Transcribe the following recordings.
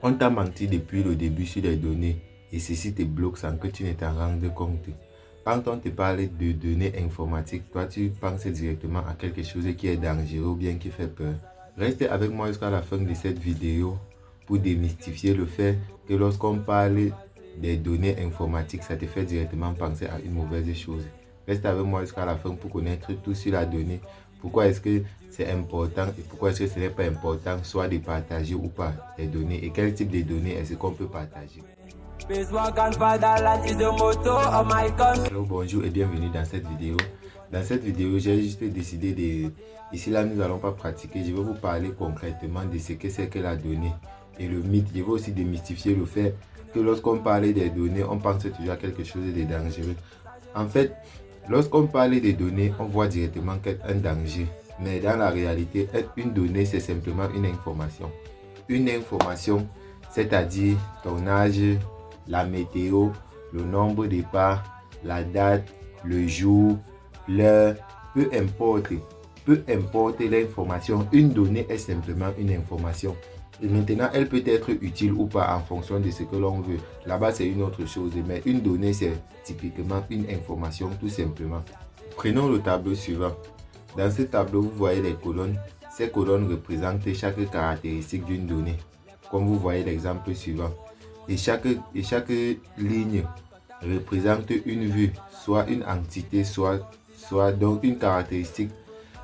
On t'a menti depuis le début sur les données et ceci te bloque sans que tu ne t'en rendes compte. Quand on te parle de données informatiques, toi tu penses directement à quelque chose qui est dangereux ou bien qui fait peur. Reste avec moi jusqu'à la fin de cette vidéo pour démystifier le fait que lorsqu'on parle des données informatiques, ça te fait directement penser à une mauvaise chose. Reste avec moi jusqu'à la fin pour connaître tout sur la donnée. Pourquoi est-ce que c'est important et pourquoi est-ce que ce n'est pas important soit de partager ou pas les données et quel type de données est-ce qu'on peut partager. Hello, bonjour et bienvenue dans cette vidéo. Dans cette vidéo, j'ai juste décidé de... Ici là, nous n'allons pas pratiquer. Je vais vous parler concrètement de ce que c'est que la donnée et le mythe. Je vais aussi démystifier le fait que lorsqu'on parle des données, on pense toujours à quelque chose de dangereux. En fait, lorsqu'on parle des données, on voit directement un danger. Mais dans la réalité, une donnée, c'est simplement une information. Une information, c'est-à-dire ton âge, la météo, le nombre de pas, la date, le jour, l'heure, peu importe l'information, une donnée est simplement une information. Et maintenant, elle peut être utile ou pas en fonction de ce que l'on veut. Là-bas, c'est une autre chose, mais une donnée, c'est typiquement une information tout simplement. Prenons le tableau suivant. Dans ce tableau, vous voyez les colonnes. Ces colonnes représentent chaque caractéristique d'une donnée, comme vous voyez l'exemple suivant. Et chaque ligne représente une vue, soit une entité, soit donc une caractéristique.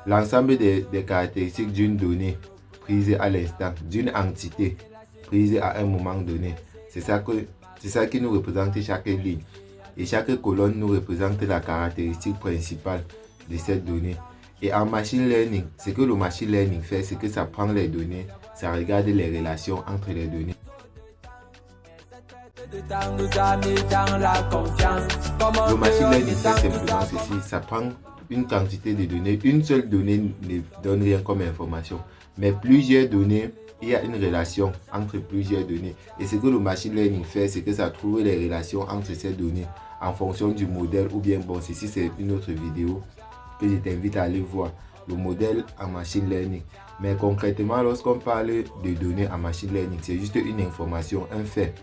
L'ensemble des caractéristiques d'une donnée prise à l'instant, d'une entité prise à un moment donné. C'est ça qui nous représente chaque ligne. Et chaque colonne nous représente la caractéristique principale de cette donnée. Et en machine learning, ce que le machine learning fait, c'est que ça prend les données, ça regarde les relations entre les données. Le machine learning fait simplement ceci, ça prend une quantité de données, une seule donnée ne donne rien comme information, mais plusieurs données, il y a une relation entre plusieurs données. Et ce que le machine learning fait, c'est que ça trouve les relations entre ces données en fonction du modèle ou bien bon, ceci c'est une autre vidéo que je t'invite à aller voir, le modèle en machine learning. Mais concrètement, lorsqu'on parle de données en machine learning, c'est juste une information, un fait.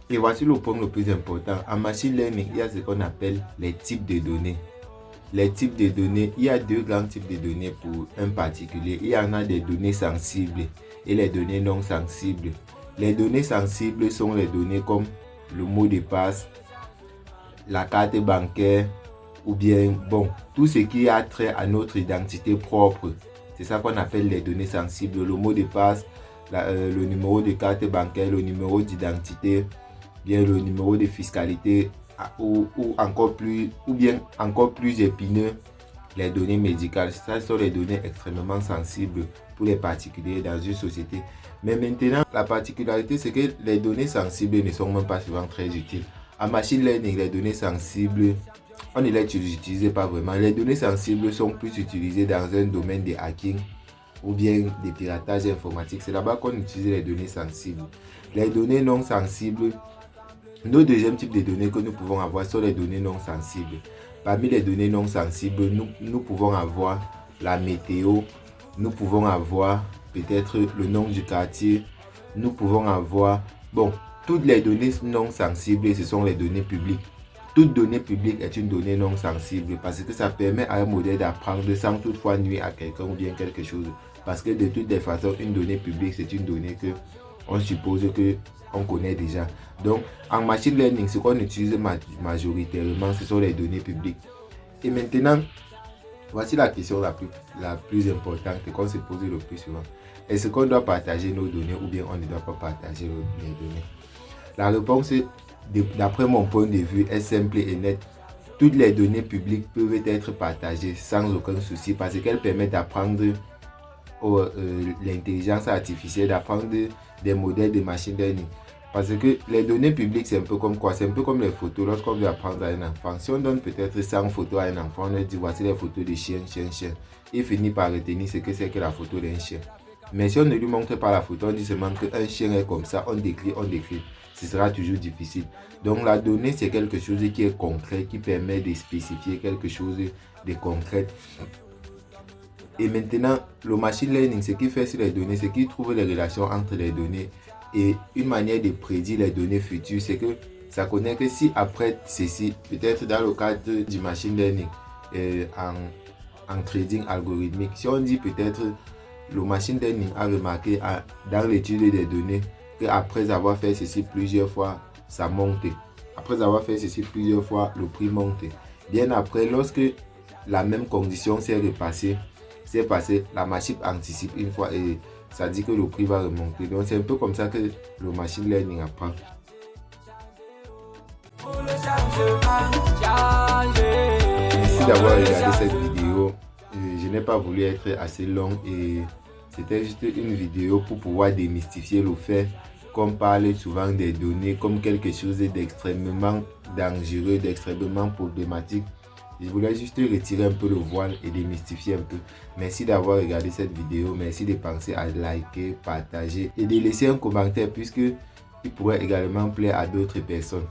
Et voici le point le plus important. En machine learning, il y a ce qu'on appelle les types de données. Les types de données, il y a deux grands types de données pour un particulier. Il y en a des données sensibles et les données non sensibles. Les données sensibles sont les données comme le mot de passe, la carte bancaire ou bien bon, tout ce qui a trait à notre identité propre. C'est ça qu'on appelle les données sensibles. Le mot de passe, le numéro de carte bancaire, le numéro d'identité, bien le numéro de fiscalité ou encore plus épineux, les données médicales. Ça sont les données extrêmement sensibles pour les particuliers dans une société. Mais maintenant, la particularité, c'est que les données sensibles ne sont même pas souvent très utiles. En machine learning, les données sensibles, on ne les utilise pas vraiment. Les données sensibles sont plus utilisées dans un domaine de hacking ou bien de piratage informatique. C'est là-bas qu'on utilise les données sensibles. Les données non sensibles, le deuxième type de données que nous pouvons avoir sont les données non sensibles. Parmi les données non sensibles, nous pouvons avoir la météo, nous pouvons avoir peut-être le nom du quartier, nous pouvons avoir, bon, toutes les données non sensibles, ce sont les données publiques. Toute donnée publique est une donnée non sensible parce que ça permet à un modèle d'apprendre sans toutefois nuire à quelqu'un ou bien quelque chose. Parce que de toutes les façons, une donnée publique, c'est une donnée que on suppose que on connaît déjà. Donc, en machine learning, ce qu'on utilise majoritairement, ce sont les données publiques. Et maintenant, voici la question la plus importante qu'on se pose le plus souvent. Est-ce qu'on doit partager nos données ou bien on ne doit pas partager les données? La réponse, d'après mon point de vue, est simple et nette. Toutes les données publiques peuvent être partagées sans aucun souci parce qu'elles permettent d'apprendre l'intelligence artificielle, d'apprendre des modèles de machine learning. Parce que les données publiques, c'est un peu comme quoi? C'est un peu comme les photos. Lorsqu'on veut apprendre à un enfant, si on donne peut-être 100 photos à un enfant, on lui dit voici les photos de chien. Il finit par retenir ce que c'est que la photo d'un chien. Mais si on ne lui montre pas la photo, on dit seulement qu'un chien est comme ça, on décrit. Ce sera toujours difficile. Donc la donnée, c'est quelque chose qui est concret, qui permet de spécifier quelque chose de concret. Et maintenant, le machine learning, ce qu'il fait sur les données, c'est qu'il trouve les relations entre les données. Et une manière de prédire les données futures, c'est que ça connaît que si après ceci, peut-être dans le cadre du machine learning, en trading algorithmique, si on dit peut-être le machine learning a remarqué dans l'étude des données qu'après avoir fait ceci plusieurs fois, ça monte. Après avoir fait ceci plusieurs fois, le prix monte. Bien après, lorsque la même condition s'est passée, la machine anticipe une fois et ça dit que le prix va remonter. Donc c'est un peu comme ça que le machine learning apprend. Merci d'avoir regardé cette vidéo. Je n'ai pas voulu être assez long et c'était juste une vidéo pour pouvoir démystifier le fait qu'on parle souvent des données comme quelque chose d'extrêmement dangereux, d'extrêmement problématique. Je voulais juste retirer un peu le voile et démystifier un peu. Merci d'avoir regardé cette vidéo. Merci de penser à liker, partager et de laisser un commentaire puisque il pourrait également plaire à d'autres personnes.